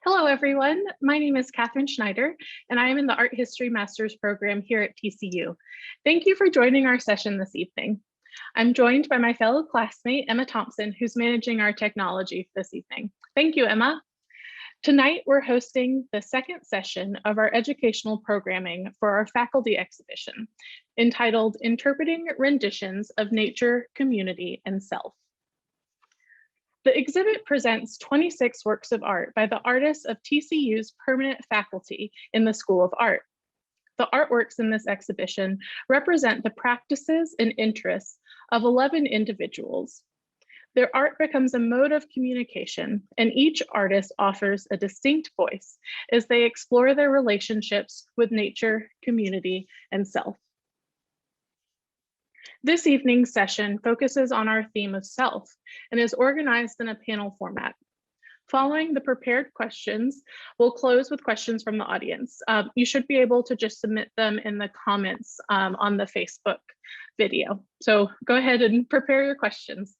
Hello, everyone. My name is Kathryn Schneider, and I am in the Art History Master's program here at TCU. Thank you for joining our session this evening. I'm joined by my fellow classmate, Emma Thompson, who's managing our technology this evening. Thank you, Emma. Tonight, we're hosting the second session of our educational programming for our faculty exhibition, entitled Interpreting Renditions of Nature, Community, and Self. The exhibit presents 26 works of art by the artists of TCU's permanent faculty in the School of Art. The artworks in this exhibition represent the practices and interests of 11 individuals. Their art becomes a mode of communication, and each artist offers a distinct voice as they explore their relationships with nature, community, and self. This evening's session focuses on our theme of self and is organized in a panel format. Following the prepared questions, we'll close with questions from the audience. You should be able to just submit them in the comments on the Facebook video. So go ahead and prepare your questions.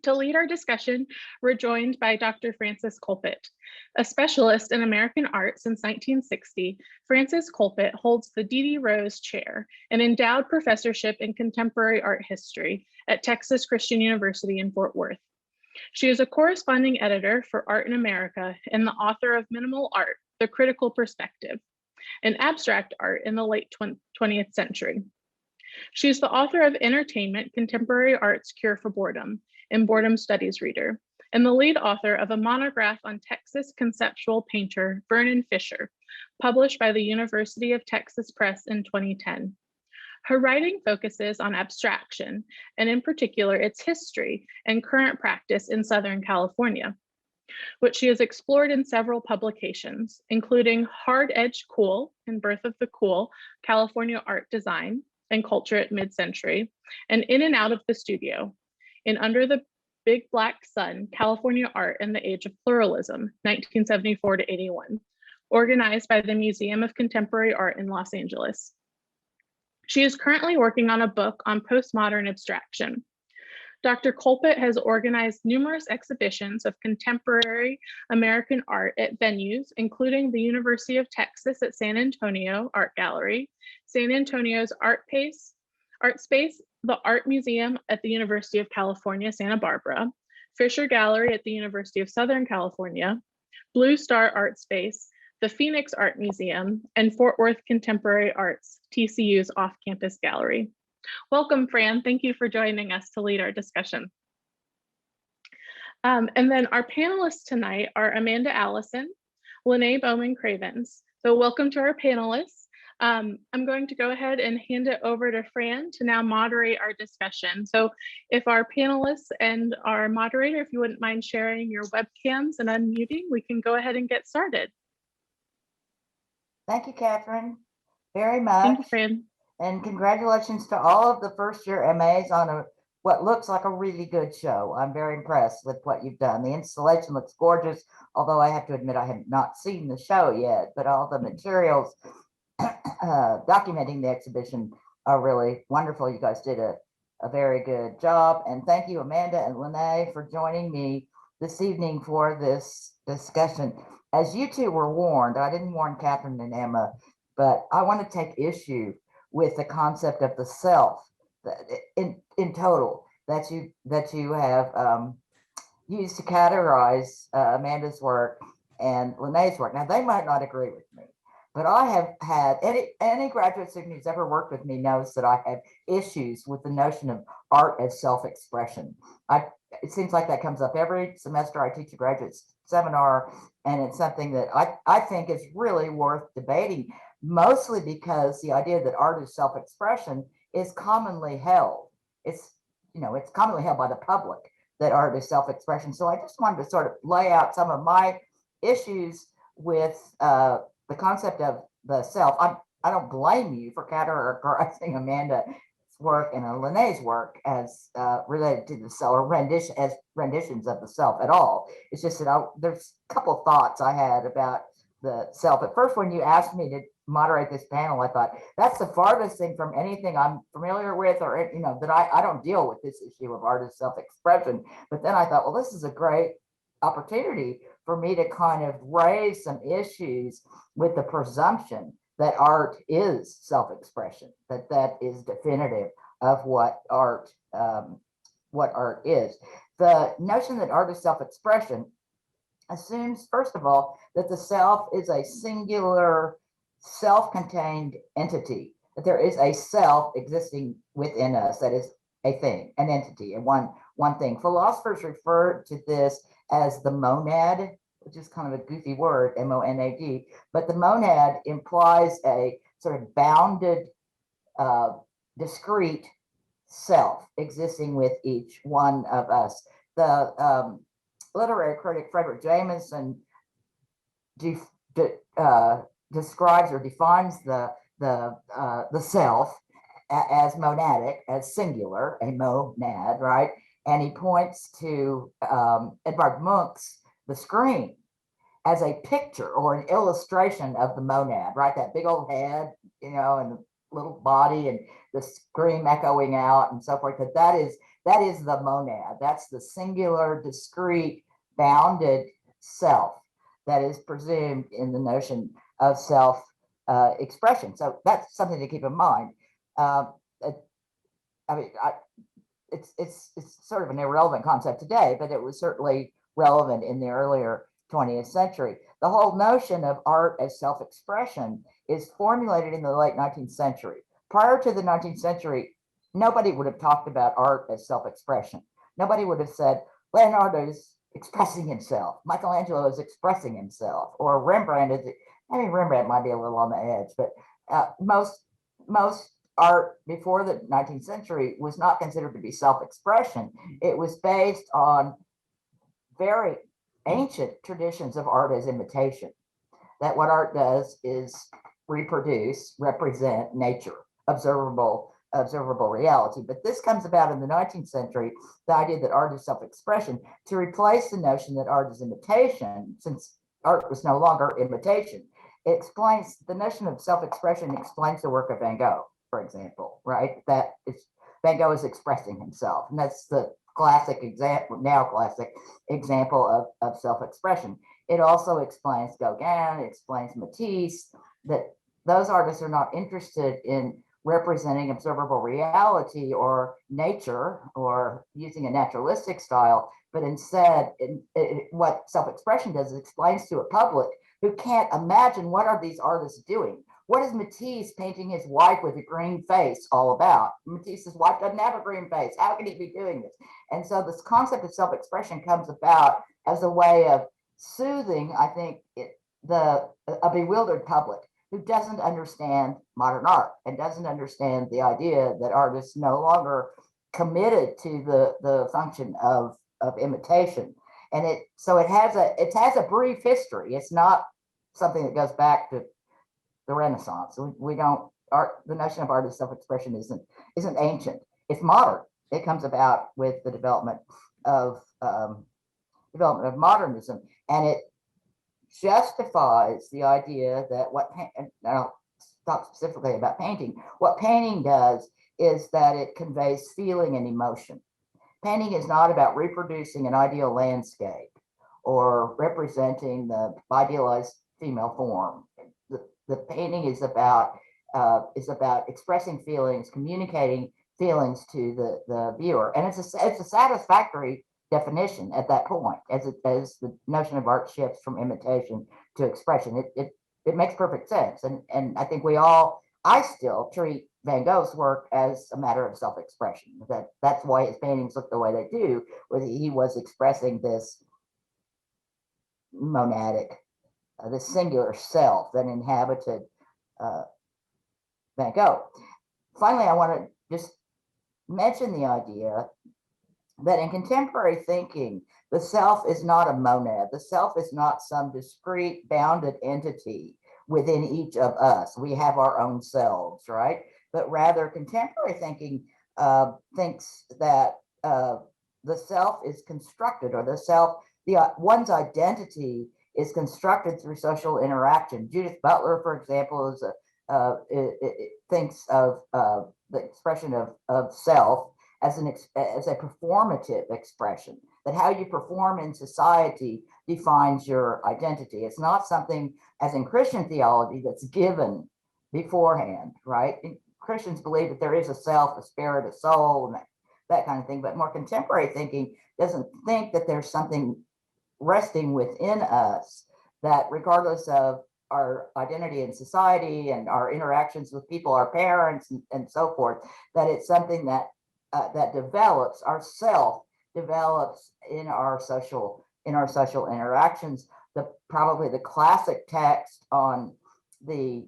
To lead our discussion, we're joined by Dr. Frances Colpitt. A specialist in American art since 1960, Frances Colpitt holds the D.D. Rose Chair, an endowed professorship in contemporary art history at Texas Christian University in Fort Worth. She is a corresponding editor for Art in America and the author of Minimal Art, The Critical Perspective, and Abstract Art in the late 20th century. She is the author of Entertainment, Contemporary Art's Cure for Boredom, and Boredom Studies Reader, and the lead author of a monograph on Texas conceptual painter Vernon Fisher, published by the University of Texas Press in 2010. Her writing focuses on abstraction, and in particular, its history and current practice in Southern California, which she has explored in several publications, including Hard Edge Cool and Birth of the Cool, California Art Design and Culture at Mid-Century, and In and Out of the Studio, in Under the Big Black Sun, California Art in the Age of Pluralism, 1974 to 81, organized by the Museum of Contemporary Art in Los Angeles. She is currently working on a book on postmodern abstraction. Dr. Colpitt has organized numerous exhibitions of contemporary American art at venues, including the University of Texas at San Antonio Art Gallery, San Antonio's Art Space, the Art Museum at the University of California, Santa Barbara, Fisher Gallery at the University of Southern California, Blue Star Art Space, the Phoenix Art Museum, and Fort Worth Contemporary Arts, TCU's off-campus gallery. Welcome, Fran. Thank you for joining us to lead our discussion. And then our panelists tonight are Amanda Allison, Lynné Bowman Cravens. So welcome to our panelists. I'm going to go ahead and hand it over to Fran to now moderate our discussion. So if our panelists and our moderator, if you wouldn't mind sharing your webcams and unmuting, we can go ahead and get started. Thank you, Kathryn, very much. Thank you, Fran. And congratulations to all of the first-year MAs on what looks like a really good show. I'm very impressed with what you've done. The installation looks gorgeous, although I have to admit I have not seen the show yet, but all the materials documenting the exhibition are really wonderful. You guys did a very good job. And thank you, Amanda and Lynné, for joining me this evening for this discussion. As you two were warned, I didn't warn Kathryn and Emma, but I want to take issue with the concept of the self in total that you have used to categorize Amanda's work and Lynné's work. Now, they might not agree with me, but I have had, any graduate student who's ever worked with me knows that I have issues with the notion of art as self-expression. It seems like that comes up every semester I teach a graduate seminar, and it's something that I think is really worth debating, mostly because the idea that art is self-expression is commonly held. It's commonly held by the public that art is self-expression. So I just wanted to sort of lay out some of my issues with the concept of the self. I don't blame you for categorizing Amanda's work and Lynné's work as related to the self or renditions of the self at all. It's just that there's a couple of thoughts I had about the self. At first, when you asked me to moderate this panel, I thought that's the farthest thing from anything I'm familiar with, or that I don't deal with this issue of art as self-expression. But then I thought, well, this is a great opportunity for me to kind of raise some issues with the presumption that art is self-expression, that is definitive of what art is. The notion that art is self-expression assumes, first of all, that the self is a singular, self-contained entity, that there is a self existing within us that is a thing, an entity, and one thing. Philosophers refer to this as the monad, which is kind of a goofy word, M-O-N-A-D, but the monad implies a sort of bounded, discrete self existing with each one of us. The literary critic Frederick Jameson describes or defines the self as monadic, as singular, a monad, right? And he points to Edvard Munch's The Scream as a picture or an illustration of the monad, right? That big old head, and the little body and the scream echoing out and so forth. That is the monad. That's the singular, discrete, bounded self that is presumed in the notion of self expression. So that's something to keep in mind. It's sort of an irrelevant concept today, but it was certainly relevant in the earlier 20th century. The whole notion of art as self-expression is formulated in the late 19th century. Prior to the 19th century, nobody would have talked about art as self-expression. Nobody would have said, Leonardo is expressing himself, Michelangelo is expressing himself, or Rembrandt is, Rembrandt might be a little on the edge, but most art before the 19th century was not considered to be self-expression. It was based on very ancient traditions of art as imitation, that what art does is reproduce, represent nature, observable reality. But this comes about in the 19th century, the idea that art is self-expression, to replace the notion that art is imitation, since art was no longer imitation. It explains the notion of self-expression, explains the work of Van Gogh, for example, right? That is, Van Gogh is expressing himself, and that's the classic example, now classic example of self-expression. It also explains Gauguin, it explains Matisse, that those artists are not interested in representing observable reality or nature or using a naturalistic style, but instead what self-expression does is explains to a public who can't imagine what are these artists doing. What is Matisse painting his wife with a green face all about? Matisse's wife doesn't have a green face. How can he be doing this? And so this concept of self-expression comes about as a way of soothing, I think, a bewildered public who doesn't understand modern art and doesn't understand the idea that art is no longer committed to the function of imitation. And it has a brief history. It's not something that goes back to the Renaissance. The notion of art as self-expression isn't ancient. It's modern. It comes about with the development of modernism, and it justifies the idea that and I'll talk specifically about painting. What painting does is that it conveys feeling and emotion. Painting is not about reproducing an ideal landscape or representing the idealized female form. The painting is about expressing feelings, communicating feelings to the viewer, and it's a satisfactory definition at that point, as the notion of art shifts from imitation to expression. It makes perfect sense, and I think I still treat Van Gogh's work as a matter of self-expression. That's why his paintings look the way they do, where he was expressing this monadic, this singular self that inhabited Van Gogh. Finally, I want to just mention the idea that in contemporary thinking, the self is not a monad. The self is not some discrete, bounded entity within each of us. We have our own selves, right? But rather, contemporary thinking thinks that the self is constructed, or one's identity is constructed through social interaction. Judith Butler, for example, thinks of the expression of self as a performative expression, that how you perform in society defines your identity. It's not something, as in Christian theology, that's given beforehand, right? And Christians believe that there is a self, a spirit, a soul, and that kind of thing. But more contemporary thinking doesn't think that there's something resting within us that, regardless of our identity in society and our interactions with people, our parents, and so forth, that it's something that that develops, our self develops in our social interactions. Probably the classic text on the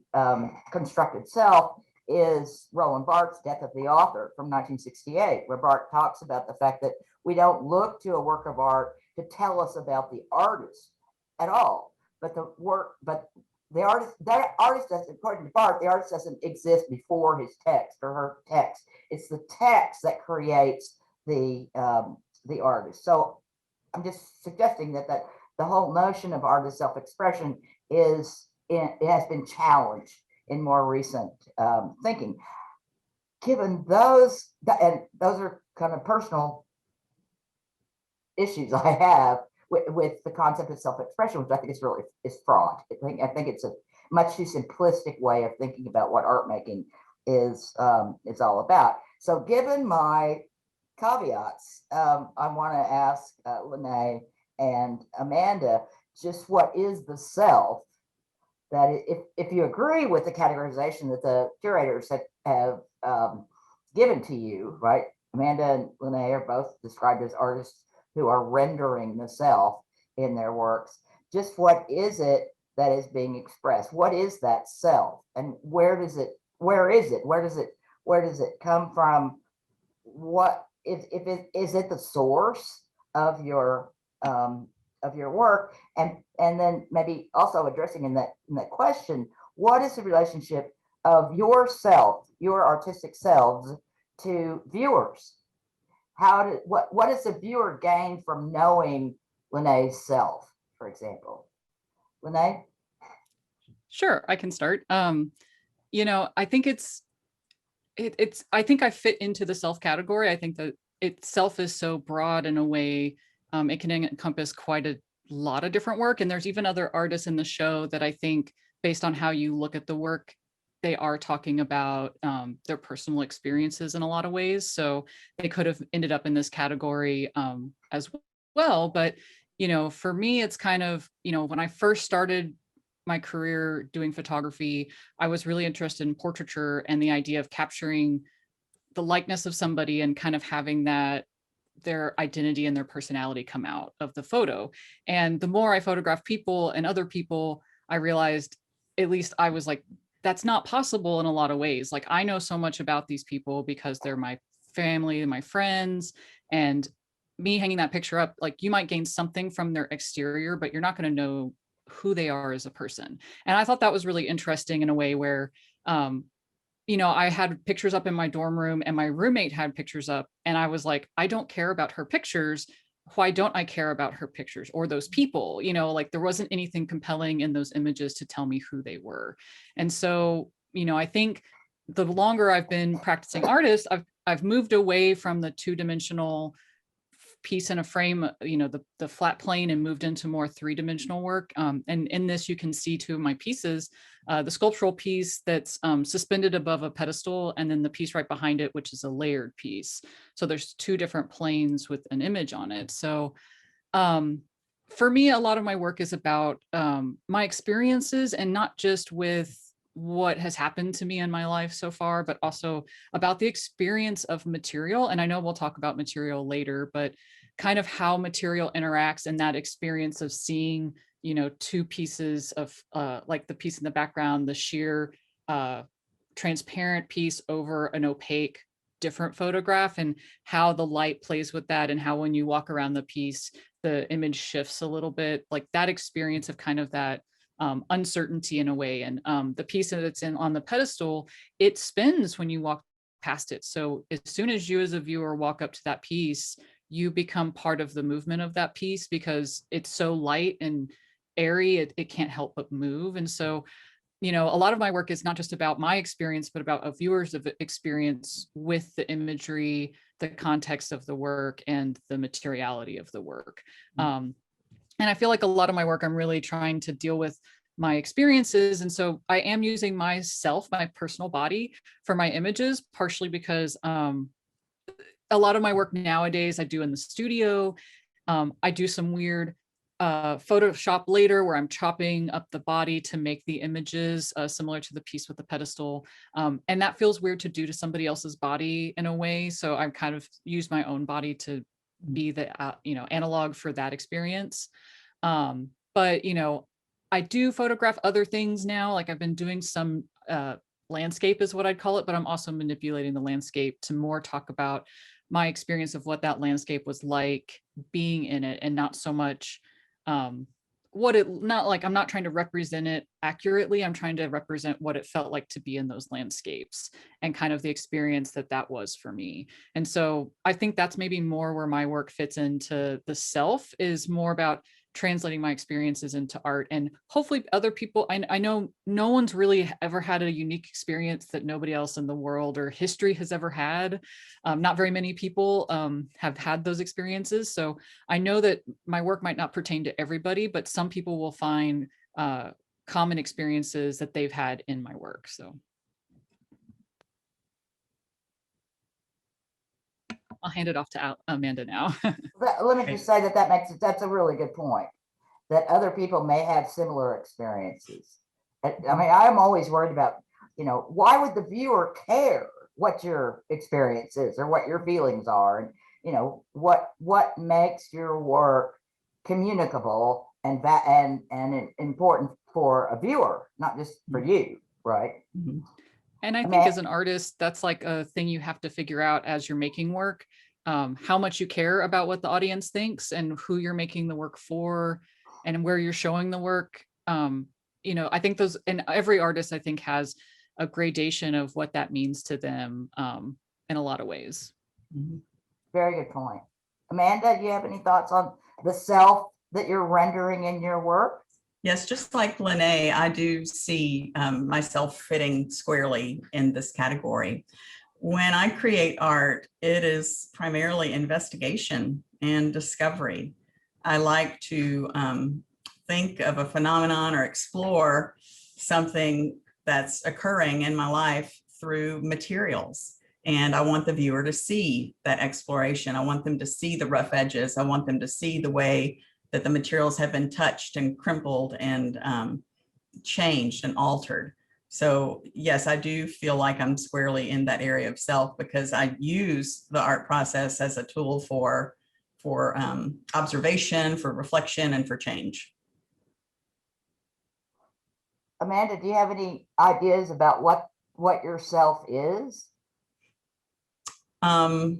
constructed self is Roland Barthes' Death of the Author from 1968, where Barthes talks about the fact that we don't look to a work of art to tell us about the artist at all, but the artist doesn't, according to Barthes, the artist doesn't exist before his text or her text. It's the text that creates the artist. So I'm just suggesting that the whole notion of artist self-expression it has been challenged in more recent thinking. Given those, and those are kind of personal issues I have with the concept of self-expression, which I think is fraught. I think it's a much too simplistic way of thinking about what art making is all about. So given my caveats, I want to ask Lynné and Amanda, just what is the self? That if you agree with the categorization that the curators have given to you, right? Amanda and Lynné are both described as artists who are rendering the self in their works. Just what is it that is being expressed? What is that self, and where is it? Where does it come from? What is it the source of your work? And then maybe also addressing in that question, what is the relationship of yourself, your artistic selves, to viewers? What does the viewer gain from knowing Lynné's self, for example? Lynné? Sure, I can start. I think I think I fit into the self category. I think that itself is so broad in a way, it can encompass quite a lot of different work. And there's even other artists in the show that I think, based on how you look at the work, they are talking about their personal experiences in a lot of ways. So they could have ended up in this category as well. But, for me, it's kind of, when I first started my career doing photography, I was really interested in portraiture and the idea of capturing the likeness of somebody and kind of having their identity and their personality come out of the photo. And the more I photographed people and other people, I realized, at least I was like, that's not possible in a lot of ways. Like, I know so much about these people because they're my family and my friends, and me hanging that picture up, like, you might gain something from their exterior, but you're not going to know who they are as a person. And I thought that was really interesting in a way where, I had pictures up in my dorm room and my roommate had pictures up, and I was like, I don't care about her pictures. Why don't I care about her pictures or those people? Like, there wasn't anything compelling in those images to tell me who they were. And so, I think the longer I've been practicing artist, I've moved away from the two-dimensional piece in a frame, the flat plane, and moved into more three-dimensional work. And in this, you can see two of my pieces, the sculptural piece that's suspended above a pedestal, and then the piece right behind it, which is a layered piece. So there's two different planes with an image on it. So for me, a lot of my work is about my experiences, and not just with what has happened to me in my life so far, but also about the experience of material. And I know we'll talk about material later, but kind of how material interacts, and that experience of seeing, two pieces of like the piece in the background, the sheer transparent piece over an opaque different photograph, and how the light plays with that, and how when you walk around the piece, the image shifts a little bit, like that experience of kind of that uncertainty in a way. And the piece that's on the pedestal, it spins when you walk past it. So as soon as you as a viewer walk up to that piece, you become part of the movement of that piece, because it's so light and airy, it can't help but move. And so, you know, a lot of my work is not just about my experience, but about a viewer's experience with the imagery, the context of the work, and the materiality of the work. And I feel like a lot of my work, I'm really trying to deal with my experiences. And so I am using myself, my personal body, for my images, partially because a lot of my work nowadays I do in the studio. I do some weird Photoshop later where I'm chopping up the body to make the images similar to the piece with the pedestal. And that feels weird to do to somebody else's body in a way. So I've kind of used my own body to be the you know, analog for that experience. But you know, I do photograph other things now. Like I've been doing some landscape is what I'd call it, but I'm also manipulating the landscape to more talk about my experience of what that landscape was like being in it, and not so much what it, not like I'm not trying to represent it accurately. I'm trying to represent what it felt like to be in those landscapes and kind of the experience that that was for me. And so I think that's maybe more where my work fits into the self, is more about translating my experiences into art. And hopefully other people, I know no one's really ever had a unique experience that nobody else in the world or history has ever had. Not very many people have had those experiences. So I know that my work might not pertain to everybody, but some people will find common experiences that they've had in my work. So I'll hand it off to Amanda now. Let me just say that's a really good point, that other people may have similar experiences. I mean, I'm always worried about, you know, why would the viewer care what your experience is or what your feelings are? And, you know, what makes your work communicable and important for a viewer, not just for you, right? Mm-hmm. And I think as an artist, that's like a thing you have to figure out as you're making work, how much you care about what the audience thinks and who you're making the work for and where you're showing the work. You know, I think those, and every artist I think has a gradation of what that means to them in a lot of ways. Very good point. Amanda, do you have any thoughts on the self that you're rendering in your work? Yes, just like Lynné, I do see myself fitting squarely in this category. When I create art, it is primarily investigation and discovery. I like to think of a phenomenon or explore something that's occurring in my life through materials. And I want the viewer to see that exploration. I want them to see the rough edges. I want them to see the way that the materials have been touched and crumpled and changed and altered. So yes, I do feel like I'm squarely in that area of self, because I use the art process as a tool for observation, for reflection, and for change. Amanda, do you have any ideas about what your self is? I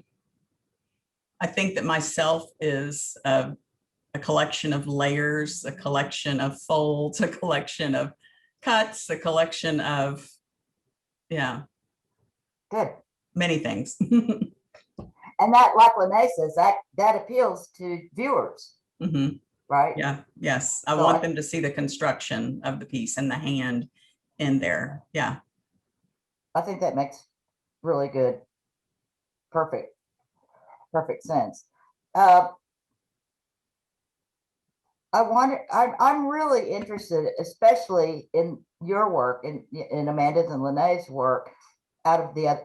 think that myself is a collection of layers, a collection of folds, a collection of cuts, a collection of, yeah. Good. Many things. And that, like Lynné says, that appeals to viewers, right? Yeah, yes. I want them to see the construction of the piece and the hand in there. Yeah. I think that makes really good, perfect sense. I'm really interested, especially in your work, in Amanda's and Lynné's work, out of the,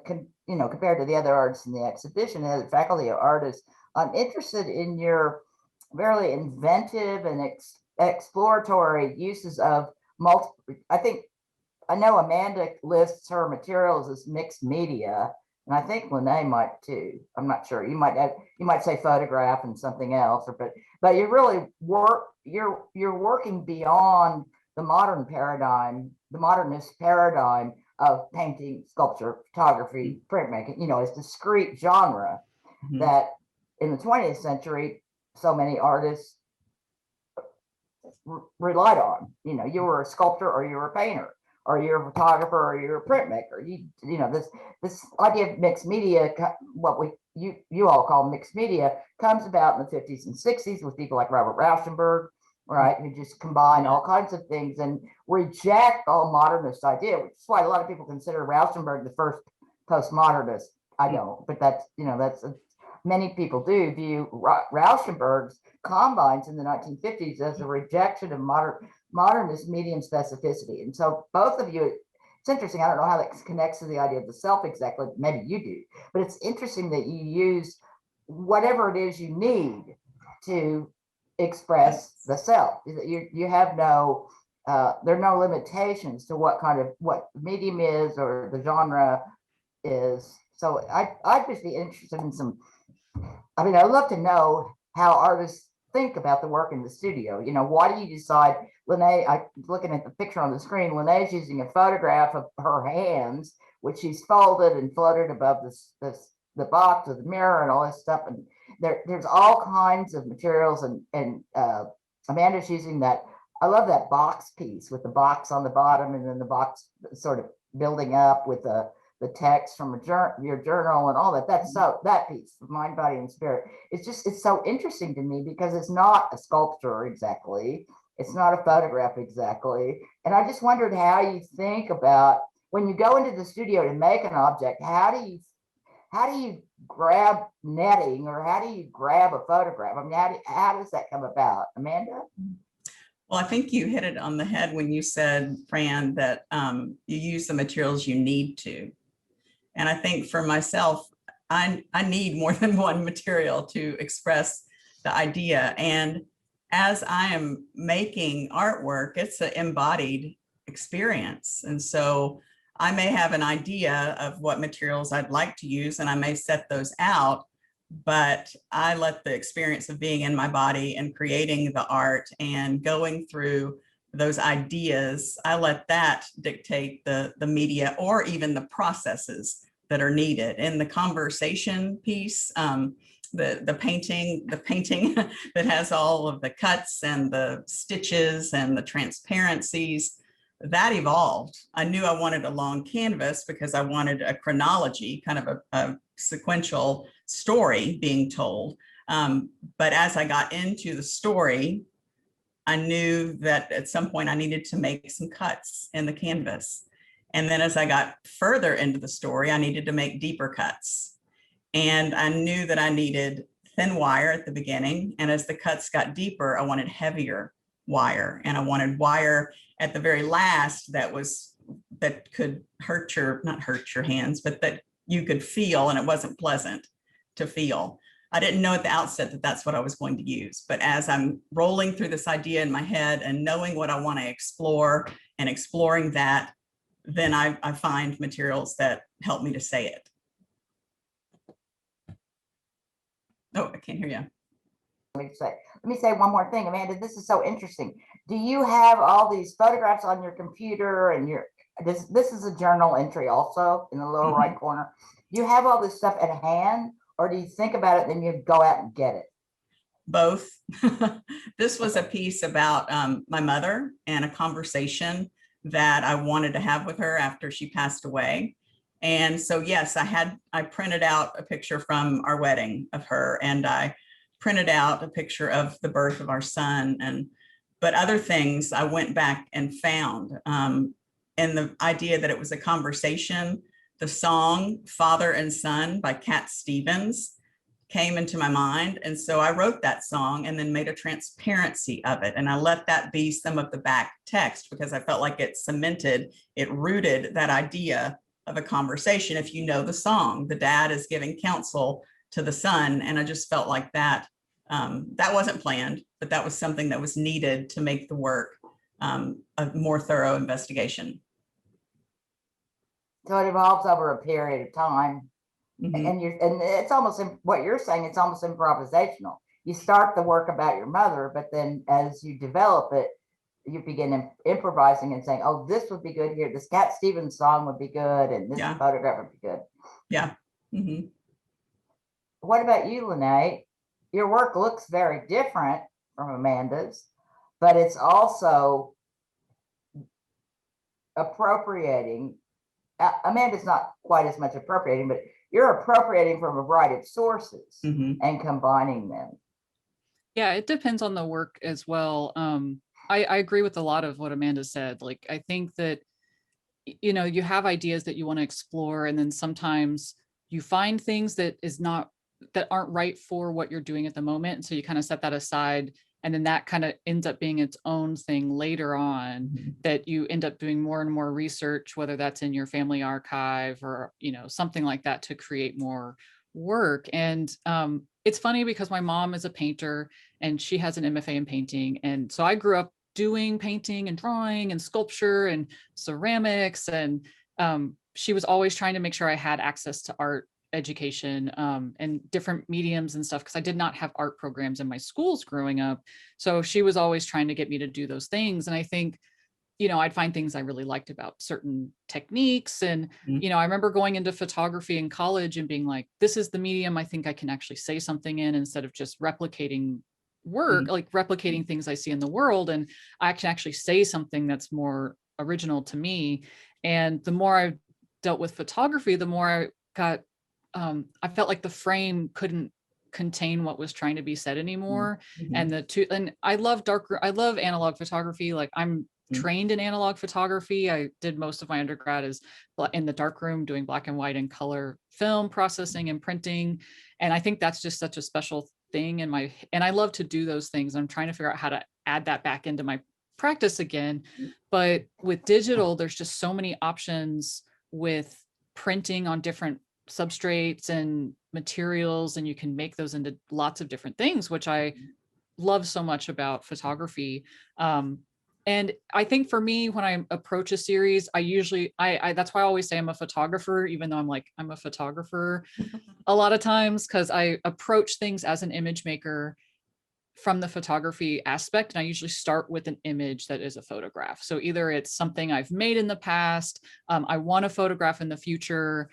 you know, compared to the other artists in the exhibition, the other faculty of artists. I'm interested in your very inventive and exploratory uses of multiple. I know Amanda lists her materials as mixed media, and I think Lynné might too. I'm not sure. You might say photograph and something else, but you really you're working beyond the modern paradigm, the modernist paradigm of painting, sculpture, photography, printmaking, you know, as discrete genre that in the 20th century, so many artists relied on. You know, you were a sculptor or you were a painter, or you're a photographer or you're a printmaker. You know, this idea of mixed media, what you all call mixed media, comes about in the 50s and 60s with people like Robert Rauschenberg right? Who just combine all kinds of things and reject all modernist idea, which is why a lot of people consider Rauschenberg the first postmodernist. I don't, but that's, many people do view Rauschenberg's combines in the 1950s as a rejection of modernist medium specificity. And so both of you, it's interesting. I don't know how that connects to the idea of the self exactly. Maybe you do, but it's interesting that you use whatever it is you need to express the self. You have no, there are no limitations to what medium is or the genre is. So I'd just be interested in some, I'd love to know how artists think about the work in the studio. Why do you decide, Lynné, I'm looking at the picture on the screen, Lynné's using a photograph of her hands, which she's folded and floated above the box of the mirror and all this stuff. And there's all kinds of materials, and Amanda's using that. I love that box piece with the box on the bottom and then the box sort of building up with the text from your journal and all that. That's so, that piece, mind, body, and spirit. It's so interesting to me because it's not a sculpture exactly. It's not a photograph exactly. And I just wondered how you think about when you go into the studio to make an object, how do you grab netting, or how do you grab a photograph? How does that come about? Amanda? Well, I think you hit it on the head when you said, Fran, that you use the materials you need to. And I think for myself, I need more than one material to express the idea. And as I am making artwork, it's an embodied experience. And so I may have an idea of what materials I'd like to use, and I may set those out, but I let the experience of being in my body and creating the art and going through those ideas, I let that dictate the media or even the processes that are needed. In the conversation piece, the painting that has all of the cuts and the stitches and the transparencies, that evolved. I knew I wanted a long canvas because I wanted a chronology, kind of a sequential story being told. But as I got into the story, I knew that at some point I needed to make some cuts in the canvas. And then as I got further into the story, I needed to make deeper cuts. And I knew that I needed thin wire at the beginning. And as the cuts got deeper, I wanted heavier wire. And I wanted wire at the very last that could not hurt your hands, but that you could feel, and it wasn't pleasant to feel. I didn't know at the outset that that's what I was going to use. But as I'm rolling through this idea in my head and knowing what I want to explore and exploring that, then I find materials that help me to say it. Oh, I can't hear you. Let me say one more thing, Amanda. This is so interesting. Do you have all these photographs on your computer, and this is a journal entry also in the lower right corner? Do you have all this stuff at hand, or do you think about it then you go out and get it? Both. This was a piece about my mother and a conversation that I wanted to have with her after she passed away. And so, yes, I printed out a picture from our wedding of her, and I printed out a picture of the birth of our son. But other things I went back and found. And the idea that it was a conversation, the song Father and Son by Cat Stevens came into my mind. And so I wrote that song and then made a transparency of it. And I let that be some of the back text because I felt like it rooted that idea of a conversation. If you know the song, the dad is giving counsel to the son. And I just felt like that wasn't planned, but that was something that was needed to make the work a more thorough investigation. So it evolves over a period of time. Mm-hmm. And it's almost what you're saying, it's almost improvisational. You start the work about your mother, but then as you develop it, you begin improvising and saying, oh, this would be good here. This Cat Stevens song would be good. And this photograph would be good. Yeah. Mm-hmm. What about you, Lynné? Your work looks very different from Amanda's, but it's also appropriating. Amanda's not quite as much appropriating, but you're appropriating from a variety of sources and combining them. Yeah, it depends on the work as well. I agree with a lot of what Amanda said. Like, I think that, you know, you have ideas that you want to explore, and then sometimes you find things that aren't right for what you're doing at the moment. And so you kind of set that aside, and then that kind of ends up being its own thing later on, that you end up doing more and more research, whether that's in your family archive or, you know, something like that, to create more work. And it's funny because my mom is a painter and she has an MFA in painting. And so I grew up doing painting and drawing and sculpture and ceramics. And she was always trying to make sure I had access to art education and different mediums and stuff, because I did not have art programs in my schools growing up. So she was always trying to get me to do those things. And I think, you know, I'd find things I really liked about certain techniques. And, you know, I remember going into photography in college and being like, this is the medium I think I can actually say something in, instead of just replicating work, like replicating things I see in the world. And I can actually say something that's more original to me. And the more I dealt with photography, the more I got, I felt like the frame couldn't contain what was trying to be said anymore. And and I love I love analog photography. Like, I'm trained in analog photography. I did most of my undergrad as in the darkroom doing black and white and color film processing and printing. And I think that's just such a special thing and I love to do those things. I'm trying to figure out how to add that back into my practice again. But with digital, there's just so many options with printing on different substrates and materials, and you can make those into lots of different things, which I love so much about photography. And I think for me, when I approach a series, I usually, that's why I always say I'm a photographer, even though I'm a photographer a lot of times, because I approach things as an image maker from the photography aspect. And I usually start with an image that is a photograph. So either it's something I've made in the past, I want to photograph in the future,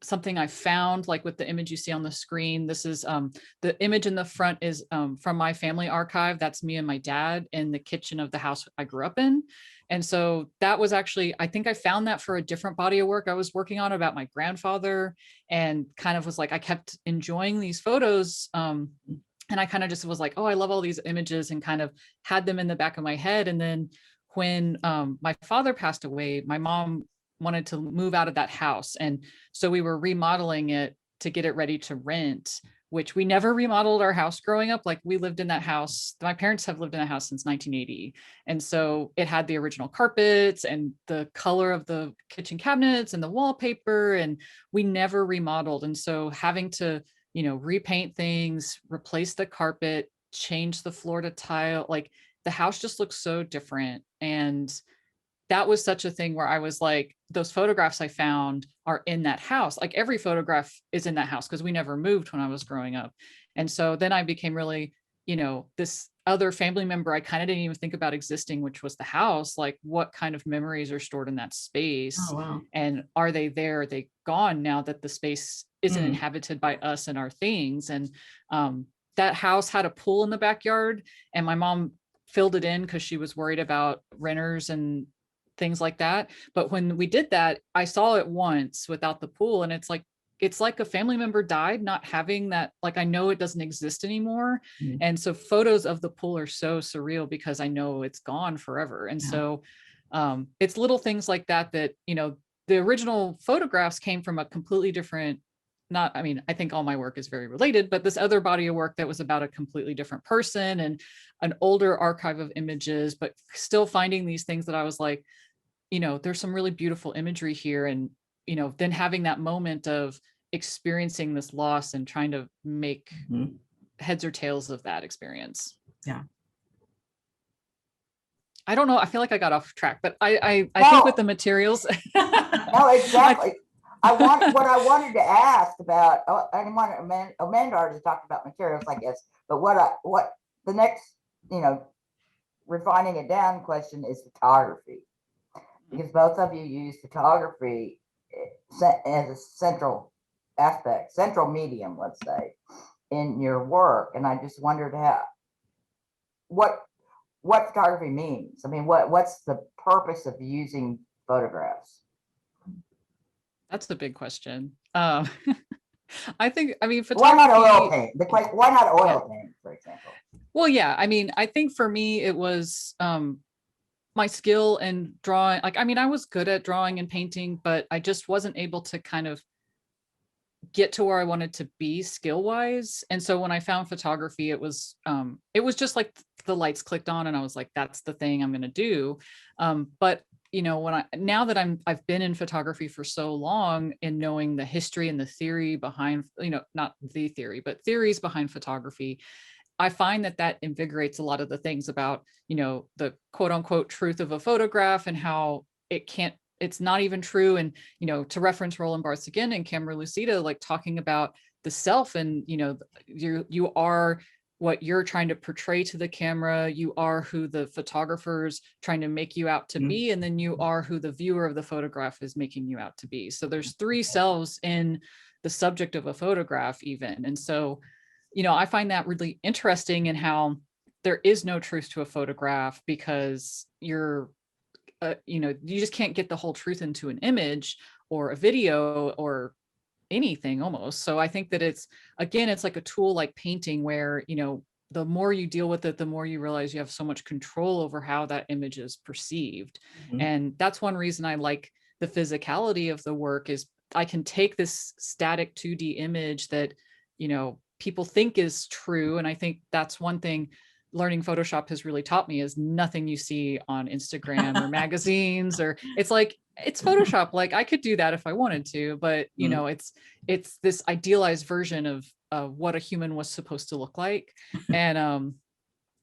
something I found, like with the image you see on the screen. This is the image in the front is from my family archive. That's me and my dad in the kitchen of the house I grew up in. And so that was actually, I think I found that for a different body of work I was working on about my grandfather, and kind of was like, I kept enjoying these photos. And I kind of just was like, oh, I love all these images, and kind of had them in the back of my head. And then when my father passed away, my mom wanted to move out of that house. And so we were remodeling it to get it ready to rent, which we never remodeled our house growing up. Like, we lived in that house. My parents have lived in that house since 1980. And so it had the original carpets and the color of the kitchen cabinets and the wallpaper, and we never remodeled. And so having to, you know, repaint things, replace the carpet, change the floor to tile, like, the house just looks so different. And that was such a thing where I was like, those photographs I found are in that house. Like, every photograph is in that house, because we never moved when I was growing up. And so then I became really, you know, this other family member I kind of didn't even think about existing, which was the house. Like, what kind of memories are stored in that space? Oh, wow. And are they there? Are they gone now that the space isn't inhabited by us and our things? And that house had a pool in the backyard, and my mom filled it in because she was worried about renters and things like that. But when we did that, I saw it once without the pool, and it's like a family member died, not having that. Like, I know it doesn't exist anymore. And so photos of the pool are so surreal, because I know it's gone forever. And so it's little things like that, you know, the original photographs came from a completely different, I mean, I think all my work is very related, but this other body of work that was about a completely different person and an older archive of images, but still finding these things that I was like, you know, there's some really beautiful imagery here. And, you know, then having that moment of experiencing this loss and trying to make heads or tails of that experience. Yeah. I don't know. I feel like I got off track, but I think with the materials. No, exactly. What I wanted to ask about, Amanda already talked about materials, I guess, but what the next, you know, refining it down question is photography. Because both of you use photography as a central aspect, central medium, let's say, in your work. And I just wondered what photography means. I mean, what's the purpose of using photographs? That's the big question. I think, I mean, Why not oil photography, paint? Why not yeah. oil paint, for example? Well, yeah, I mean, I think for me, it was my skill in drawing. Like, I mean, I was good at drawing and painting, but I just wasn't able to kind of get to where I wanted to be skill wise. And so when I found photography, it was just like the lights clicked on and I was like, that's the thing I'm going to do. But you know, now that I've been in photography for so long and knowing the history and the theory behind, you know, not the theory, but theories behind photography, I find that invigorates a lot of the things about, you know, the quote unquote truth of a photograph and how it's not even true. And, you know, to reference Roland Barthes again and Camera Lucida, like talking about the self and, you know, you are what you're trying to portray to the camera. You are who the photographer's trying to make you out to be. And then you are who the viewer of the photograph is making you out to be. So there's three selves in the subject of a photograph even. And so, you know, I find that really interesting in how there is no truth to a photograph because you know, you just can't get the whole truth into an image or a video or anything almost. So I think that it's like a tool like painting where, you know, the more you deal with it, the more you realize you have so much control over how that image is perceived. And that's one reason I like the physicality of the work is I can take this static 2D image that, you know, people think is true. And I think that's one thing learning Photoshop has really taught me is nothing you see on Instagram or magazines, or it's like, it's Photoshop. Like I could do that if I wanted to, but you know, it's this idealized version of what a human was supposed to look like. And,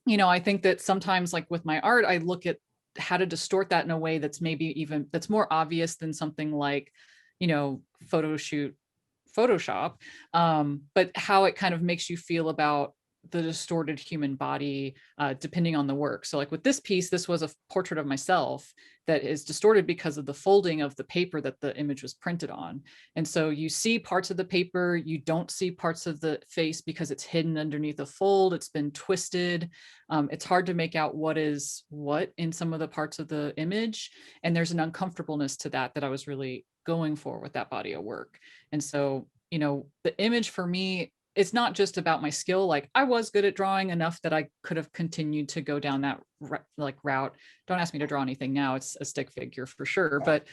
you know, I think that sometimes like with my art, I look at how to distort that in a way that's that's more obvious than something like, you know, Photoshop, but how it kind of makes you feel about the distorted human body, depending on the work. So like with this piece, this was a portrait of myself that is distorted because of the folding of the paper that the image was printed on. And so you see parts of the paper, you don't see parts of the face because it's hidden underneath a fold, it's been twisted. It's hard to make out what is what in some of the parts of the image. And there's an uncomfortableness to that I was really going for with that body of work. And so, you know, the image for me, it's not just about my skill. Like I was good at drawing enough that I could have continued to go down that route. Don't ask me to draw anything now. It's a stick figure for sure. But,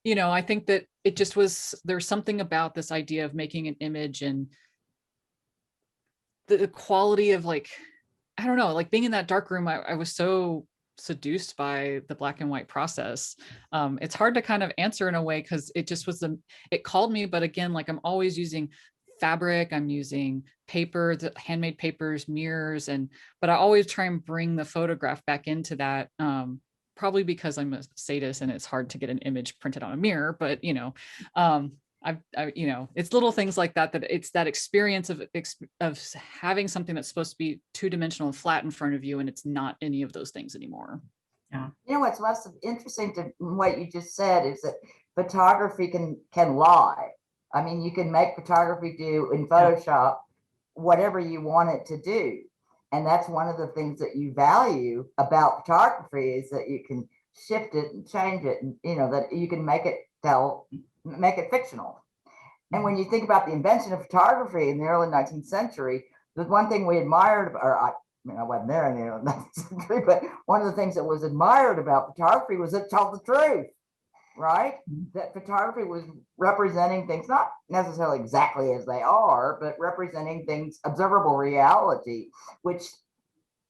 you know, I think that it just there's something about this idea of making an image and the quality of like, I don't know, like being in that dark room, I was so seduced by the black and white process. It's hard to kind of answer in a way because it just was it called me. But again, like I'm always using fabric, I'm using paper, the handmade papers, mirrors, but I always try and bring the photograph back into that, probably because I'm a sadist and it's hard to get an image printed on a mirror, but you know, you know, it's little things like that it's that experience of having something that's supposed to be two-dimensional and flat in front of you, and it's not any of those things anymore. Yeah. You know what's most interesting to what you just said is that photography can lie. I mean, you can make photography do in Photoshop whatever you want it to do. And that's one of the things that you value about photography is that you can shift it and change it, and you know, that you can make it fictional. And when you think about the invention of photography in the early 19th century, the one thing we admired, I wasn't there in the early 19th century, but one of the things that was admired about photography was it told the truth, right? That photography was representing things, not necessarily exactly as they are, but representing things, observable reality, which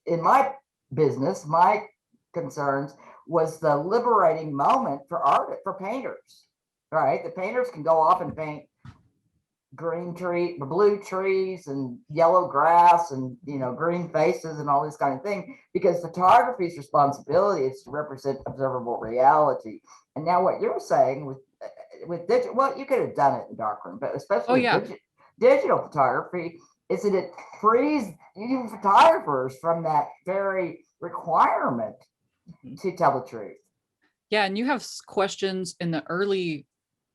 in my business, my concerns was the liberating moment for painters, right? The painters can go off and paint blue trees and yellow grass and, you know, green faces and all this kind of thing, because photography's responsibility is to represent observable reality. And now what you're saying with digital, well, you could have done it in darkroom, but especially digital photography is that it frees you photographers from that very requirement to tell the truth. Yeah, and you have questions in the early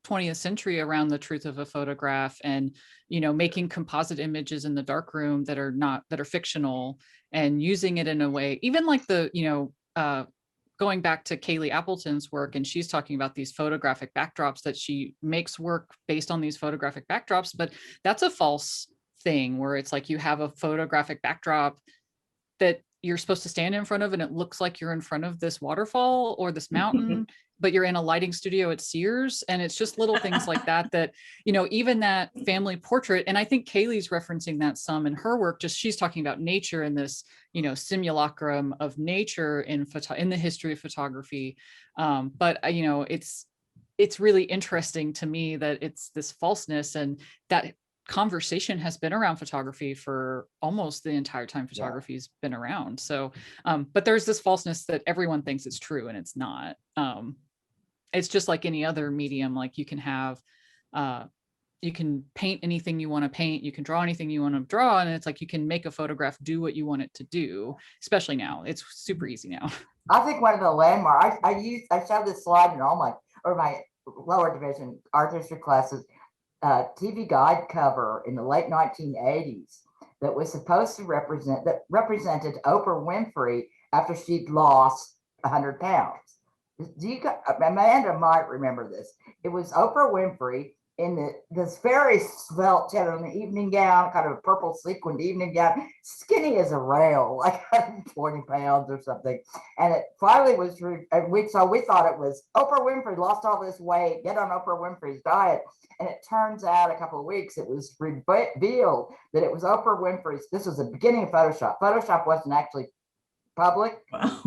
20th century around the truth of a photograph, and you know, making composite images in the darkroom that are fictional, and using it in a way, even like the, you know, going back to Kaylee Appleton's work, and she's talking about these photographic backdrops, that she makes work based on these photographic backdrops, but that's a false thing where it's like you have a photographic backdrop that you're supposed to stand in front of, and it looks like you're in front of this waterfall or this mountain, but you're in a lighting studio at Sears. And it's just little things like that, that, you know, even that family portrait. And I think Kaylee's referencing that some in her work, just she's talking about nature and this, you know, simulacrum of nature in the history of photography. But you know, it's really interesting to me that it's this falseness, and that conversation has been around photography for almost the entire time photography's been around. So, but there's this falseness that everyone thinks it's true, and it's not. It's just like any other medium. Like you can have, you can paint anything you want to paint, you can draw anything you want to draw, and it's like you can make a photograph do what you want it to do. Especially now, it's super easy now. I think one of the landmarks, I showed this slide in all my lower division art history classes. TV guide cover in the late 1980s that was supposed to represented Oprah Winfrey after she'd lost 100 pounds. Amanda might remember this. It was Oprah Winfrey in this very svelte, in an evening gown, kind of a purple sequined evening gown, skinny as a rail, like 120 pounds or something. And it finally was, so we thought it was Oprah Winfrey lost all this weight, get on Oprah Winfrey's diet. And it turns out a couple of weeks, it was revealed that it was Oprah Winfrey's. This was the beginning of Photoshop. Photoshop wasn't actually public,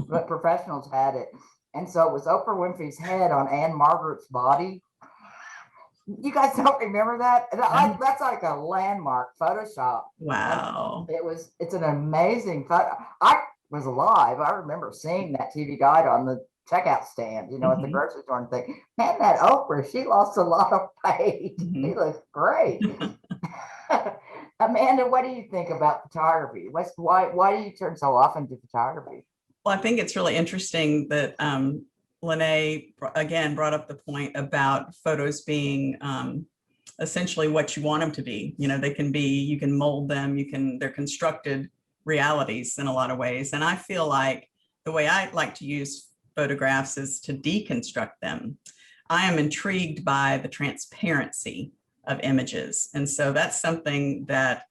but professionals had it. And so it was Oprah Winfrey's head on Anne Margaret's body. You guys don't remember that? That's like a landmark Photoshop. Wow. It's an amazing photo. I was alive. I remember seeing that TV guide on the checkout stand, you know, at the grocery store, and think, man, that Oprah, she lost a lot of weight. She looks great. Amanda, what do you think about photography? Why do you turn so often to photography? Well, I think it's really interesting that Lynné again brought up the point about photos being essentially what you want them to be. You know, they can be, you can mold them, they're constructed realities in a lot of ways. And I feel like the way I like to use photographs is to deconstruct them. I am intrigued by the transparency of images. And so that's something that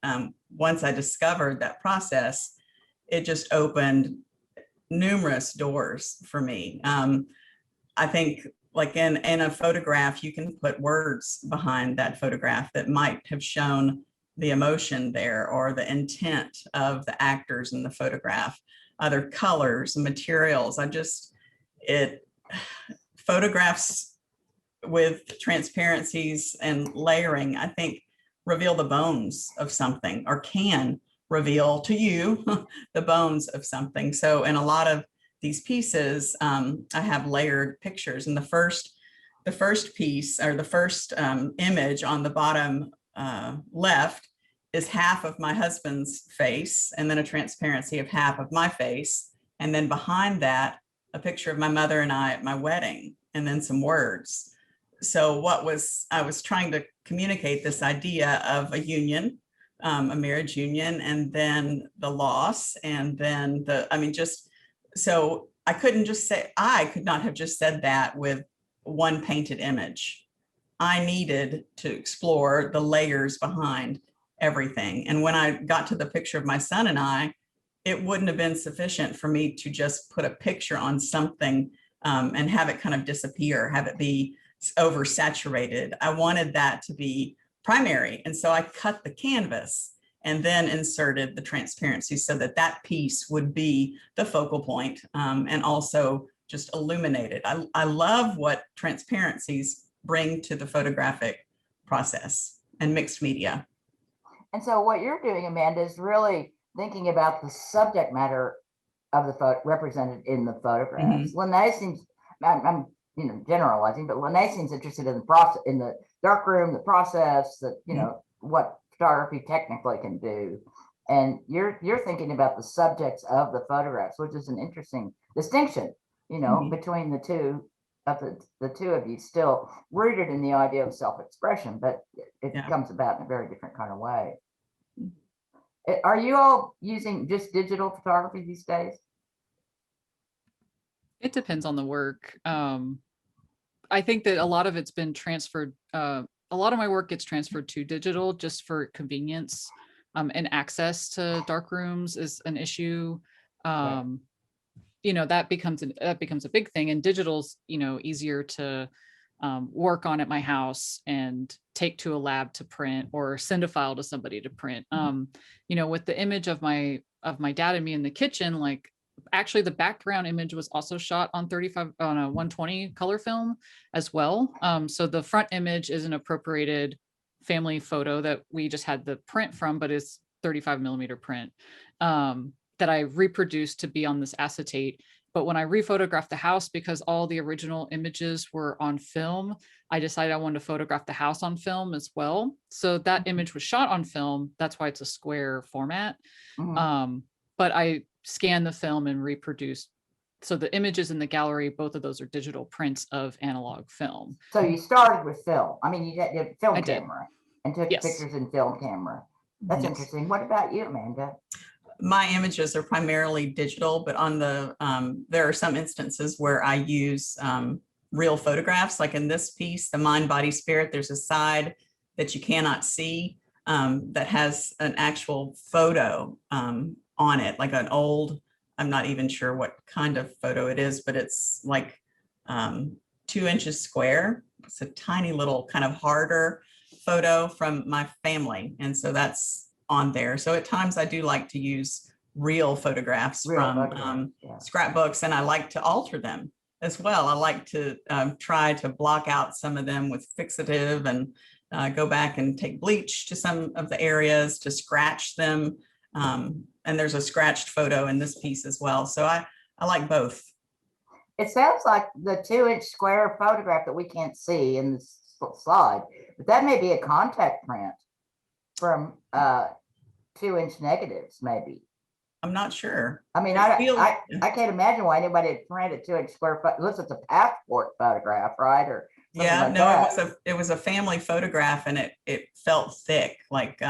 once I discovered that process, it just opened numerous doors for me. I think like in a photograph, you can put words behind that photograph that might have shown the emotion there or the intent of the actors in the photograph, other colors, materials. Photographs with transparencies and layering, I think, reveal the bones of something, or can reveal to you the bones of something. So in a lot of these pieces, I have layered pictures, and the first piece, or the first image on the bottom left, is half of my husband's face, and then a transparency of half of my face, and then behind that, a picture of my mother and I at my wedding, and then some words. So I was trying to communicate this idea of a union, a marriage union, and then the loss, and then so I could not have just said that with one painted image. I needed to explore the layers behind everything. And when I got to the picture of my son and I, it wouldn't have been sufficient for me to just put a picture on something and have it kind of disappear, have it be oversaturated. I wanted that to be primary. And so I cut the canvas and then inserted the transparency so that that piece would be the focal point, and also just illuminated. I love what transparencies bring to the photographic process and mixed media. And so what you're doing, Amanda, is really thinking about the subject matter of the photo represented in the photographs. Lynné seems, I'm generalizing, but Lynné seems interested in the process, in the darkroom, the process, that what photography technically can do. And you're thinking about the subjects of the photographs, which is an interesting distinction, between the two of you, still rooted in the idea of self-expression, but it comes about in a very different kind of way. Are you all using just digital photography these days? It depends on the work. I think that a lot of it's been transferred. A lot of my work gets transferred to digital just for convenience, and access to dark rooms is an issue. You know, that becomes a big thing, and digital's, you know, easier to work on at my house and take to a lab to print or send a file to somebody to print. You know, with the image of my dad and me in the kitchen, like, actually the background image was also shot on 120 color film as well. So the front image is an appropriated family photo that we just had the print from, but it's 35 millimeter print that I reproduced to be on this acetate. But when I rephotographed the house, because all the original images were on film, I decided I wanted to photograph the house on film as well. So that image was shot on film. That's why it's a square format. But I scanned the film and reproduced. So the images in the gallery, both of those are digital prints of analog film. So you started with film. I mean, you had film I did. camera and took Yes. pictures in film camera. That's Yes. interesting. What about you, Amanda? My images are primarily digital, but on the there are some instances where I use real photographs. Like in this piece, the Mind, Body, Spirit, there's a side that you cannot see that has an actual photo on it, like an old, I'm not even sure what kind of photo it is, but it's like 2 inches square. It's a tiny little kind of harder photo from my family. And so that's on there. So at times I do like to use real photographs from scrapbooks, and I like to alter them as well. I like to try to block out some of them with fixative and go back and take bleach to some of the areas to scratch them. And there's a scratched photo in this piece as well. So I like both. It sounds like the 2-inch square photograph that we can't see in this slide, but that may be a contact print from 2-inch negatives, maybe. I'm not sure. I mean, I can't imagine why anybody would print a 2-inch square foot. Unless it's a passport photograph, right? Or yeah, like no, that. it was a family photograph, and it felt thick, like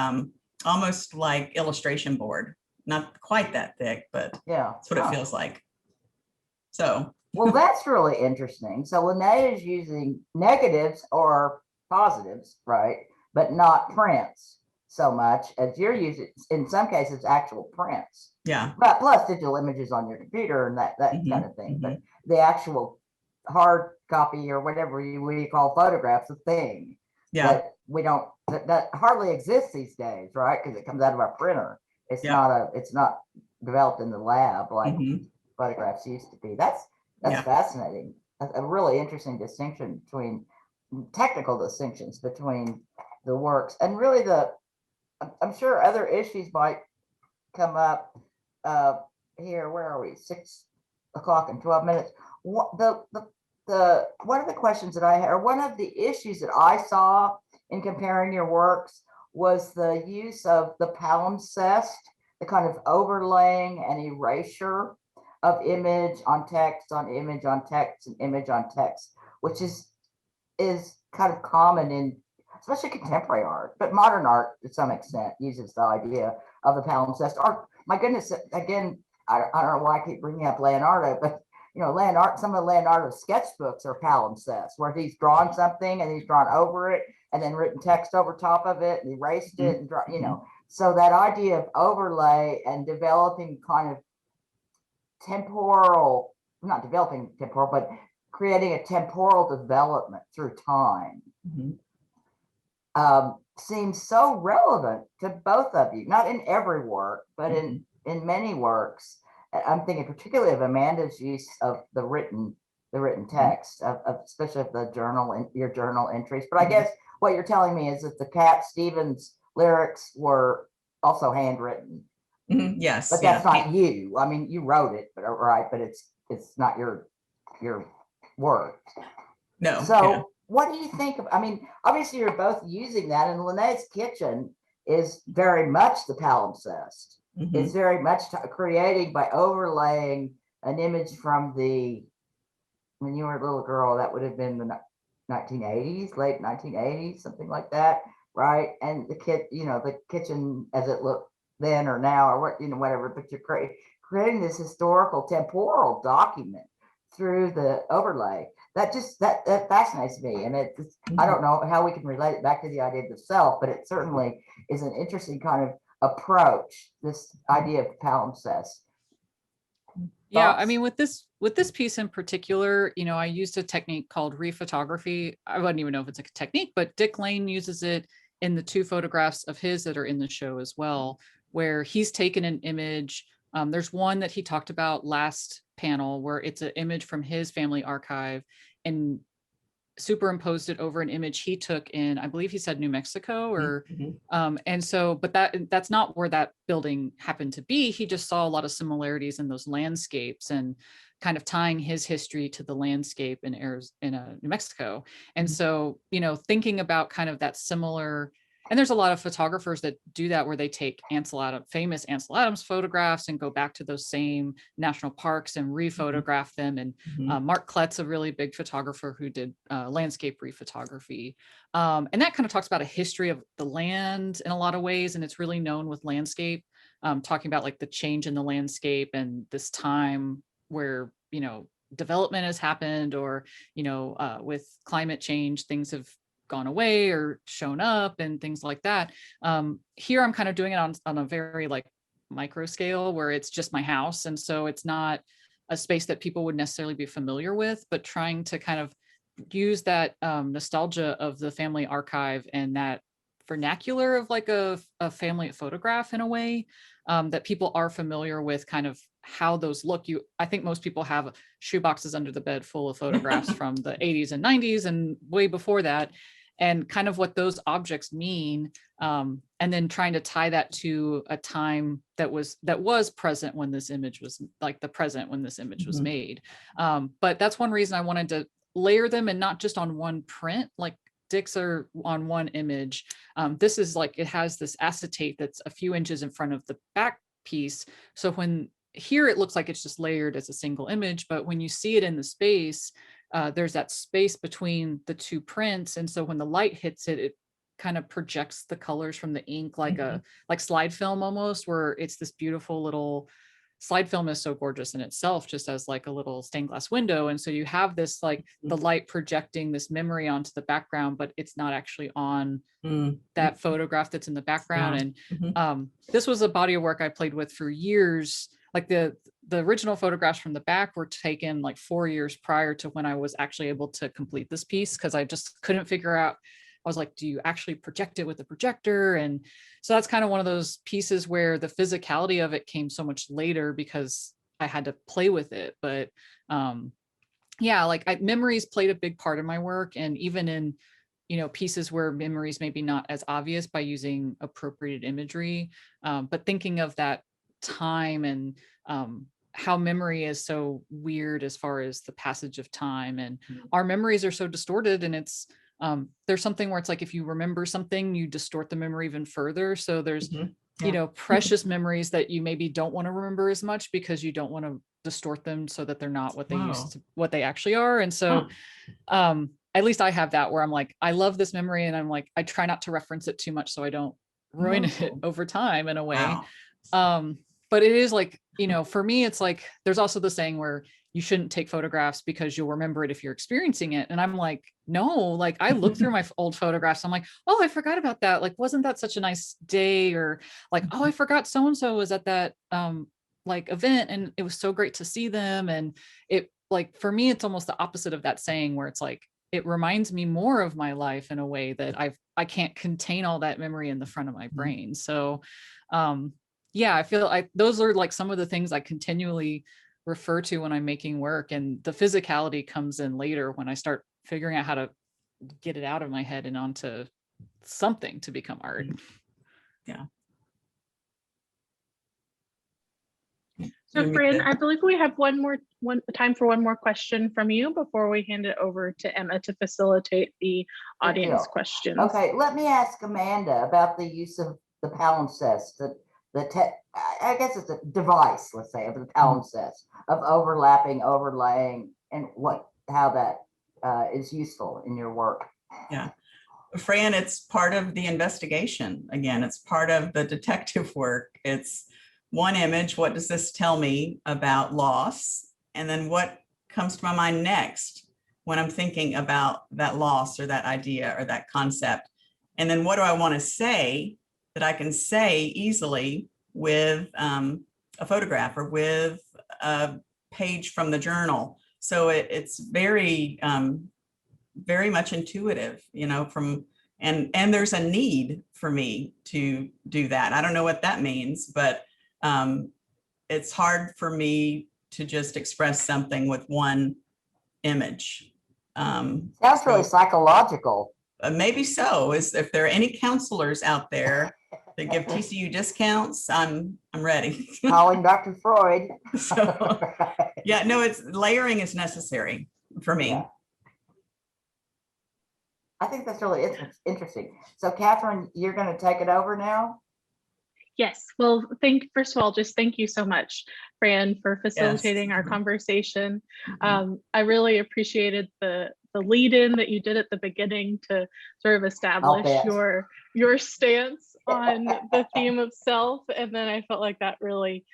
almost like illustration board. Not quite that thick, but yeah, that's what it feels like. So well, that's really interesting. So Lynné is using negatives or positives, right? But not prints so much as you're using, in some cases, actual prints. Yeah. But plus digital images on your computer and that kind of thing. But the actual hard copy or whatever we call photographs, a thing. Yeah. That we don't, that hardly exists these days, right? Because it comes out of our printer. It's not developed in the lab like photographs used to be. That's fascinating. A really interesting distinction between technical distinctions between the works, and really I'm sure other issues might come up here. Where are we? 6 o'clock and 12 minutes. One of the questions that I had, or one of the issues that I saw in comparing your works, was the use of the palimpsest, the kind of overlaying and erasure of image on text on image on text and image on text, which is kind of common in especially contemporary art, but modern art to some extent uses the idea of the palimpsest. Or my goodness, again, I don't know why I keep bringing up Leonardo, but you know, some of Leonardo's sketchbooks are palimpsests, where he's drawn something and he's drawn over it and then written text over top of it and erased it and you know. So that idea of overlay and developing kind of temporal, not developing temporal, but creating a temporal development through time seems so relevant to both of you. Not in every work, but in many works. I'm thinking particularly of Amanda's use of the written text, of especially of the journal and your journal entries. But I guess what you're telling me is that the Cat Stevens lyrics were also handwritten. Yes, but that's not you. I mean, you wrote it, but right, but it's not your work. No. So what do you think of? I mean, obviously you're both using that, and Lynné's kitchen is very much the palimpsest. It's very much creating by overlaying an image from when you were a little girl. That would have been the 1980s, late 1980s, something like that, right? And the kitchen as it looked then or now or what, whatever, but you're creating this historical temporal document through the overlay. That fascinates me. And I don't know how we can relate it back to the idea of the self, but it certainly is an interesting kind of approach, this idea of palimpsest. Yeah, I Thoughts? mean, with this piece in particular, you know, I used a technique called rephotography. I wouldn't even know if it's a technique, but Dick Lane uses it in the 2 photographs of his that are in the show as well, where he's taken an image. There's one that he talked about last panel where it's an image from his family archive and superimposed it over an image he took in, I believe he said New Mexico, or and so, but that's not where that building happened to be. He just saw a lot of similarities in those landscapes and kind of tying his history to the landscape in New Mexico. And so, you know, thinking about kind of that similar, and there's a lot of photographers that do that where they take famous Ansel Adams photographs and go back to those same national parks and rephotograph them. And Mark Klett's a really big photographer who did landscape rephotography. And that kind of talks about a history of the land in a lot of ways. And it's really known with landscape, talking about like the change in the landscape and this time where, you know, development has happened, or, you know, with climate change, things have gone away or shown up and things like that. Here I'm kind of doing it on a very like micro scale where it's just my house. And so it's not a space that people would necessarily be familiar with, but trying to kind of use that nostalgia of the family archive and that vernacular of like a family photograph in a way that people are familiar with, kind of how those look. I think most people have shoeboxes under the bed full of photographs from the 80s and 90s and way before that, and kind of what those objects mean, and then trying to tie that to a time that was present when this image was, like the present when this image was made. But that's one reason I wanted to layer them, and not just on one print, like Dick's are on one image. This is like, it has this acetate that's a few inches in front of the back piece. So when here it looks like it's just layered as a single image, but when you see it in the space, there's that space between the 2 prints. And so when the light hits it, it kind of projects the colors from the ink like like slide film almost, where it's this beautiful little slide film is so gorgeous in itself, just as like a little stained glass window. And so you have this like the light projecting this memory onto the background, but it's not actually on that photograph that's in the background. And this was a body of work I played with for years. Like the original photographs from the back were taken like 4 years prior to when I was actually able to complete this piece, because I just couldn't figure out. I was like, do you actually project it with a projector? And so that's kind of one of those pieces where the physicality of it came so much later because I had to play with it. But yeah, like memories played a big part in my work. And even in, you know, pieces where memories maybe not as obvious by using appropriated imagery, but thinking of that time and how memory is so weird as far as the passage of time, and our memories are so distorted. And it's there's something where it's like, if you remember something, you distort the memory even further. So there's, you know, precious memories that you maybe don't want to remember as much because you don't want to distort them so that they're not what they used to, what they actually are. And so at least I have that where I'm like, I love this memory, and I'm like, I try not to reference it too much so I don't ruin it over time in a way. But it is like, you know, for me, it's like, there's also the saying where you shouldn't take photographs because you'll remember it if you're experiencing it. And I'm like, no, like I look through my old photographs. I'm like, oh, I forgot about that. Like, wasn't that such a nice day? Or like, oh, I forgot so-and-so was at that like event and it was so great to see them. And it, like, for me, it's almost the opposite of that saying where it's like, it reminds me more of my life in a way that I can't contain all that memory in the front of my brain. So yeah, I feel like those are like some of the things I continually refer to when I'm making work, and the physicality comes in later when I start figuring out how to get it out of my head and onto something to become art. Yeah. So Fran, I believe we have time for one more question from you before we hand it over to Emma to facilitate the audience questions. Okay, let me ask Amanda about the use of the palimpsest, I guess it's a device, let's say, of the palimpsest, of overlapping, overlaying, and how that is useful in your work. Yeah. Fran, it's part of the investigation. Again, it's part of the detective work. It's one image. What does this tell me about loss? And then what comes to my mind next when I'm thinking about that loss or that idea or that concept. And then what do I want to say that I can say easily with a photograph or with a page from the journal. So it's very, very much intuitive, you know, and there's a need for me to do that. I don't know what that means, but it's hard for me to just express something with one image. Sounds really psychological. Maybe so. If there are any counselors out there that give TCU discounts, I'm ready. Calling Dr. Freud. So, yeah, no, it's layering is necessary for me. Yeah. I think that's really interesting. So Kathryn, you're going to take it over now? Yes, well, first of all, just thank you so much, Fran, for facilitating our conversation. I really appreciated the lead in that you did at the beginning to sort of establish your stance on the theme of self. And then I felt like that really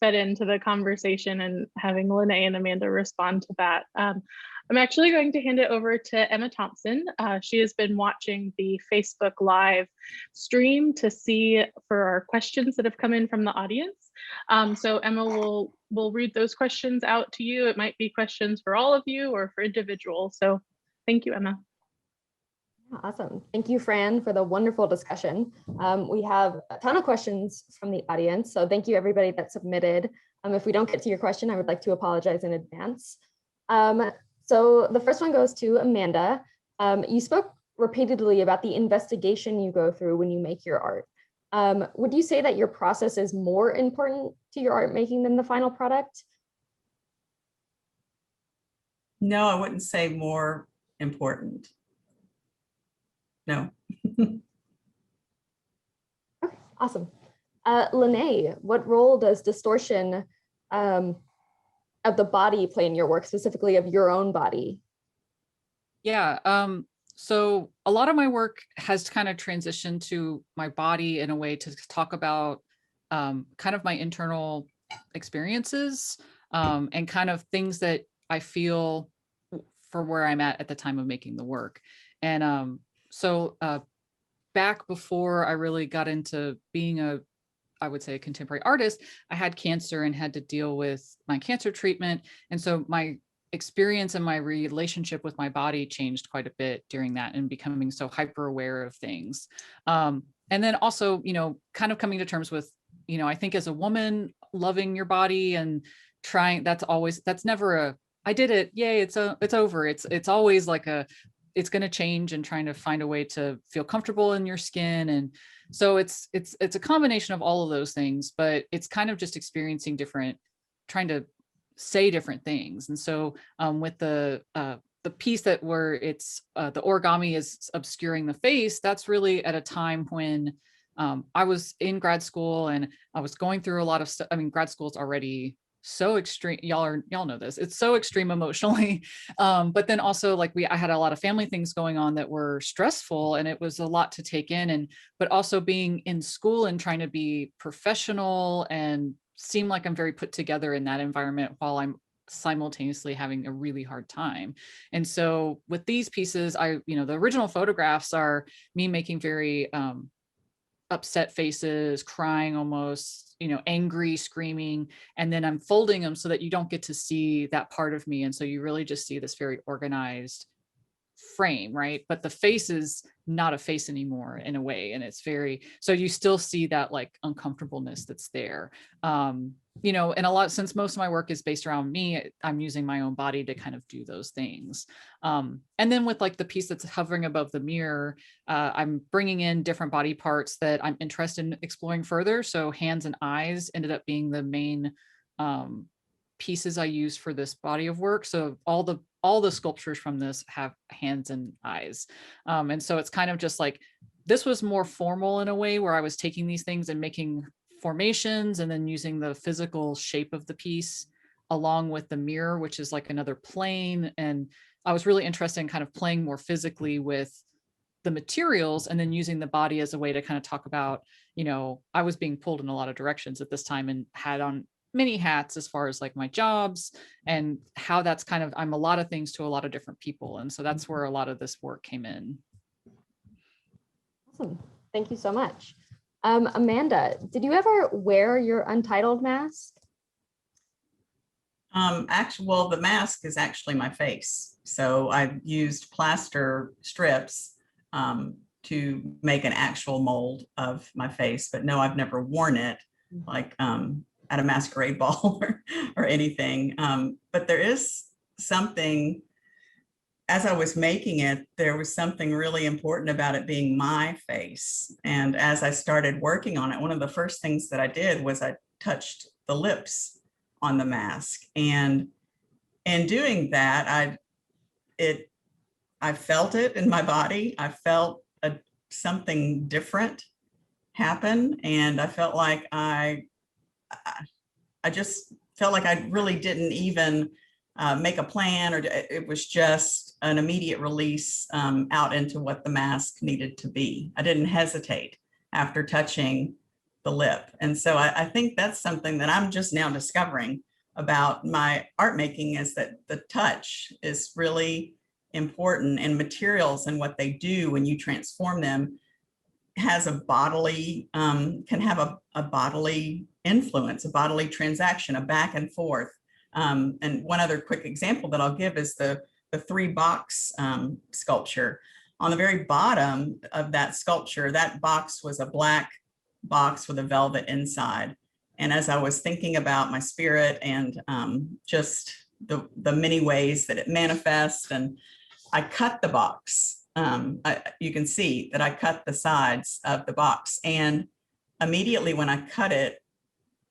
fed into the conversation, and having Lynné and Amanda respond to that. I'm actually going to hand it over to Emma Thompson. She has been watching the Facebook Live stream to see for our questions that have come in from the audience. So Emma will read those questions out to you. It might be questions for all of you or for individuals. So thank you, Emma. Awesome. Thank you, Fran, for the wonderful discussion. We have a ton of questions from the audience, so thank you everybody that submitted. If we don't get to your question, I would like to apologize in advance. So the first one goes to Amanda. You spoke repeatedly about the investigation you go through when you make your art. Would you say that your process is more important to your art making than the final product? No, I wouldn't say more important. No. Okay, awesome. Lynné, what role does distortion of the body play in your work, specifically of your own body? Yeah, so a lot of my work has kind of transitioned to my body in a way to talk about kind of my internal experiences and kind of things that I feel for where I'm at the time of making the work. And so back before I really got into being I would say a contemporary artist, I had cancer and had to deal with my cancer treatment. And so my experience and my relationship with my body changed quite a bit during that, and becoming so hyper aware of things. And then also, you know, kind of coming to terms with, you know, I think as a woman, loving your body and trying, that's never I did it, yay, it's over. It's always like it's going to change, and trying to find a way to feel comfortable in your skin. And so it's a combination of all of those things, but it's kind of just experiencing trying to say different things. And so with the piece where it's the origami is obscuring the face, that's really at a time when I was in grad school and I was going through a lot of stuff. I mean, grad school is already so extreme. Y'all know this. It's so extreme emotionally. But then also I had a lot of family things going on that were stressful, and it was a lot to take in. But also being in school and trying to be professional and seem like I'm very put together in that environment while I'm simultaneously having a really hard time. And so with these pieces, the original photographs are me making very upset faces, crying almost, angry, screaming, and then I'm folding them so that you don't get to see that part of me. And so you really just see this very organized frame, right? But the face is not a face anymore in a way. And it's so you still see that like uncomfortableness that's there. And a lot, since most of my work is based around me, I'm using my own body to kind of do those things. And then with like the piece that's hovering above the mirror, I'm bringing in different body parts that I'm interested in exploring further. So hands and eyes ended up being the main pieces I use for this body of work. So all the sculptures from this have hands and eyes. And so it's kind of just like, this was more formal in a way, where I was taking these things and making formations and then using the physical shape of the piece along with the mirror, which is like another plane. And I was really interested in kind of playing more physically with the materials, and then using the body as a way to kind of talk about, I was being pulled in a lot of directions at this time and had on many hats as far as like my jobs and how that's kind of, I'm a lot of things to a lot of different people. And so that's where a lot of this work came in. Awesome. Thank you so much. Amanda, did you ever wear your Untitled mask? Well, the mask is actually my face. So I've used plaster strips to make an actual mold of my face, but no, I've never worn it like at a masquerade ball or anything. But there is something, as I was making it, there was something really important about it being my face. And as I started working on it, one of the first things that I did was I touched the lips on the mask. And in doing that, I felt it in my body. I felt something different happen. And I felt like I just felt like I really didn't even make a plan, or it was just an immediate release out into what the mask needed to be. I didn't hesitate after touching the lip. And so I think that's something that I'm just now discovering about my art making, is that the touch is really important, and materials and what they do when you transform them has a bodily, can have a bodily influence, a bodily transaction, a back and forth. And one other quick example that I'll give is the 3-box sculpture. On the very bottom of that sculpture, that box was a black box with a velvet inside. And as I was thinking about my spirit and just the many ways that it manifests, and I cut the box. You can see that I cut the sides of the box, and immediately when I cut it,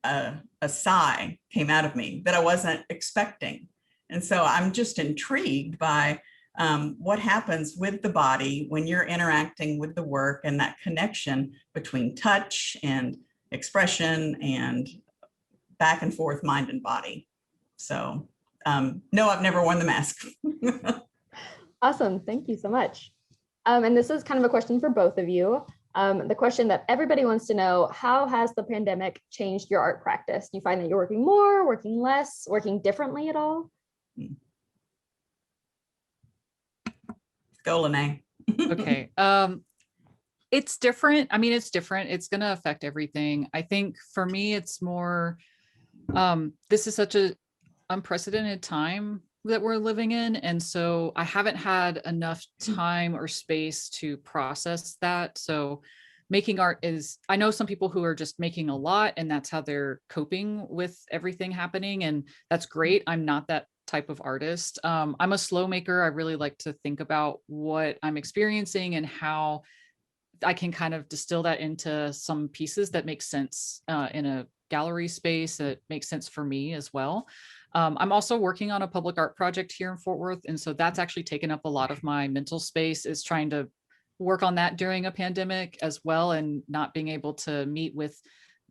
a sigh came out of me that I wasn't expecting. And so I'm just intrigued by what happens with the body when you're interacting with the work, and that connection between touch and expression and back and forth, mind and body. So no, I've never worn the mask. Awesome. Thank you so much. And this is kind of a question for both of you. The question that everybody wants to know: how has the pandemic changed your art practice? Do you find that you're working more, working less, working differently at all? Go, Lynné. Okay. It's different. I mean, it's different. It's going to affect everything. I think for me, it's more, this is such a unprecedented time that we're living in. And so I haven't had enough time or space to process that. So making art is, I know some people who are just making a lot and that's how they're coping with everything happening. And that's great. I'm not that type of artist. I'm a slow maker. I really like to think about what I'm experiencing and how I can kind of distill that into some pieces that make sense in a gallery space that makes sense for me as well. I'm also working on a public art project here in Fort Worth. And so that's actually taken up a lot of my mental space, is trying to work on that during a pandemic as well, and not being able to meet with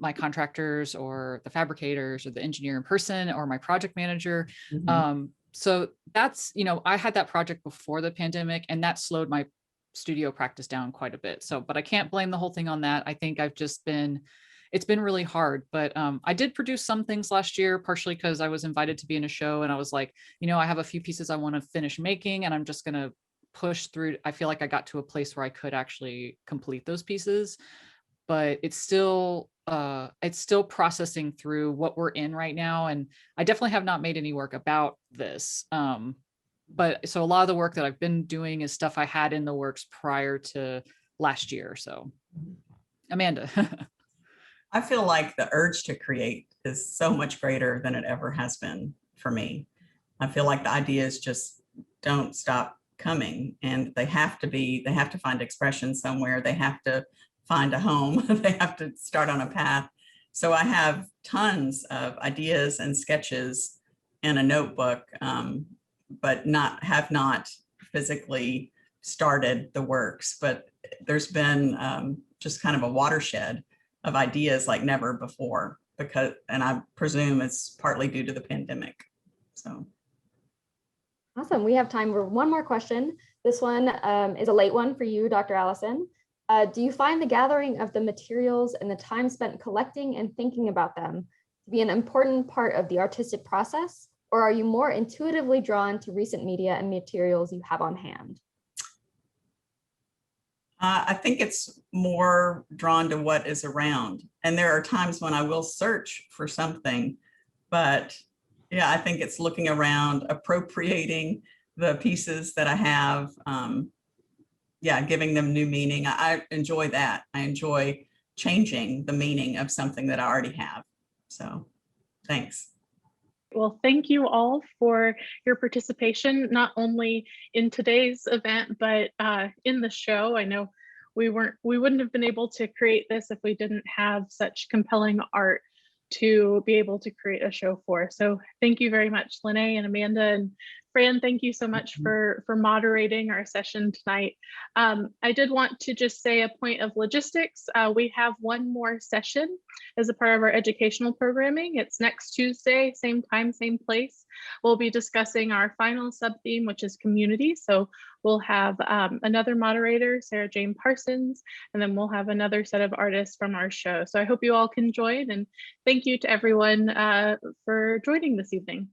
my contractors or the fabricators or the engineer in person or my project manager. Mm-hmm. So that's, I had that project before the pandemic, and that slowed my studio practice down quite a bit. So, but I can't blame the whole thing on that. I think it's been really hard, but I did produce some things last year, partially because I was invited to be in a show, and I was like, I have a few pieces I want to finish making, and I'm just going to push through. I feel like I got to a place where I could actually complete those pieces, but it's still processing through what we're in right now. And I definitely have not made any work about this. But so a lot of the work that I've been doing is stuff I had in the works prior to last year. So Amanda. I feel like the urge to create is so much greater than it ever has been for me. I feel like the ideas just don't stop coming, and they have to find expression somewhere. They have to find a home. They have to start on a path. So I have tons of ideas and sketches in a notebook, but have not physically started the works. But there's been just kind of a watershed of ideas like never before, and I presume it's partly due to the pandemic. So. Awesome. We have time for one more question. This one is a late one for you, Dr. Allison. Do you find the gathering of the materials and the time spent collecting and thinking about them be an important part of the artistic process, or are you more intuitively drawn to recent media and materials you have on hand? I think it's more drawn to what is around. And there are times when I will search for something, but yeah, I think it's looking around, appropriating the pieces that I have, yeah, giving them new meaning. I enjoy that. I enjoy changing the meaning of something that I already have. So thanks. Well, thank you all for your participation, not only in today's event, but in the show. I know we wouldn't have been able to create this if we didn't have such compelling art to be able to create a show for. So thank you very much, Lynné and Amanda, and Fran, thank you so much for moderating our session tonight. I did want to just say a point of logistics. We have one more session as a part of our educational programming. It's next Tuesday, same time, same place. We'll be discussing our final sub-theme, which is community. So we'll have another moderator, Sarah Jane Parsons, and then we'll have another set of artists from our show. So I hope you all can join, and thank you to everyone for joining this evening.